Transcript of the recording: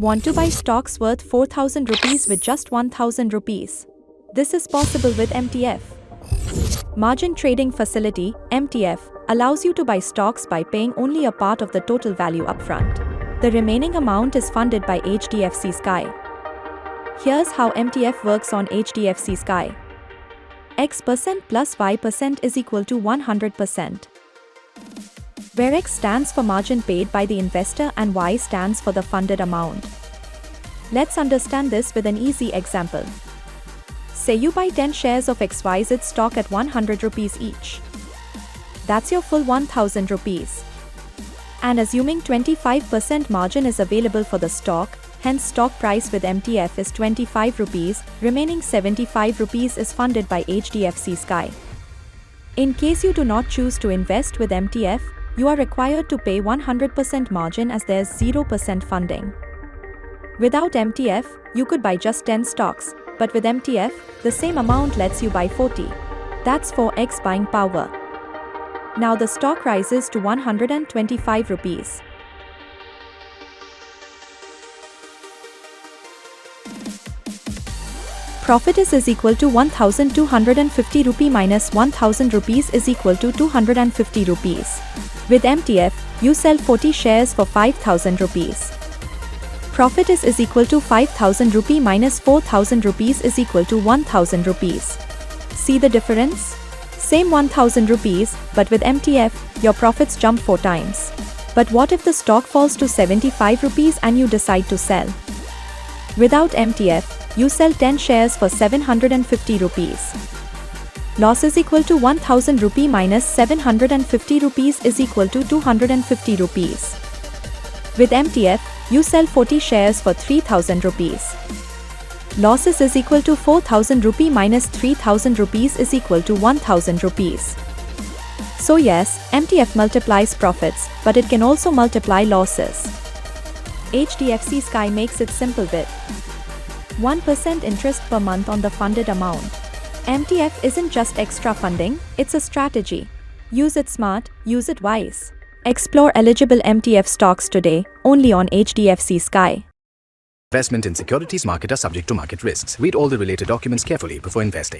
Want to buy stocks worth 4,000 rupees with just 1,000 rupees? This is possible with MTF. Margin Trading Facility (MTF) allows you to buy stocks by paying only a part of the total value upfront. The remaining amount is funded by HDFC Sky. Here's how MTF works on HDFC Sky. X% plus Y% is equal to 100%. Where X stands for margin paid by the investor and Y stands for the funded amount. Let's understand this with an easy example. Say you buy 10 shares of XYZ stock at 100 rupees each. That's your full 1,000 rupees. And assuming 25% margin is available for the stock, hence stock price with MTF is 25 rupees, remaining 75 rupees is funded by HDFC Sky. In case you do not choose to invest with MTF, you are required to pay 100% margin as there's 0% funding. Without MTF, you could buy just 10 stocks, but with MTF, the same amount lets you buy 40. That's 4x buying power. Now the stock rises to 125 rupees. Profit is equal to 1,250 rupee minus 1,000 rupees is equal to 250 rupees. With MTF, you sell 40 shares for 5,000 rupees. Profit is equal to 5,000 rupee minus 4,000 rupees is equal to 1,000 rupees. See the difference? Same 1,000 rupees, but with MTF, your profits jump 4 times. But what if the stock falls to 75 rupees and you decide to sell? Without MTF, you sell 10 shares for 750 rupees. Loss is equal to 1,000 rupee minus 750 rupees is equal to 250 rupees. With MTF, you sell 40 shares for 3,000 rupees. Losses is equal to 4,000 rupee minus 3,000 rupees is equal to 1,000 rupees. So yes, MTF multiplies profits, but it can also multiply losses. HDFC Sky makes it simple with 1% interest per month on the funded amount. MTF isn't just extra funding, it's a strategy. Use it smart, use it wise. Explore eligible MTF stocks today, only on HDFC Sky. Investment in securities market are subject to market risks. Read all the related documents carefully before investing.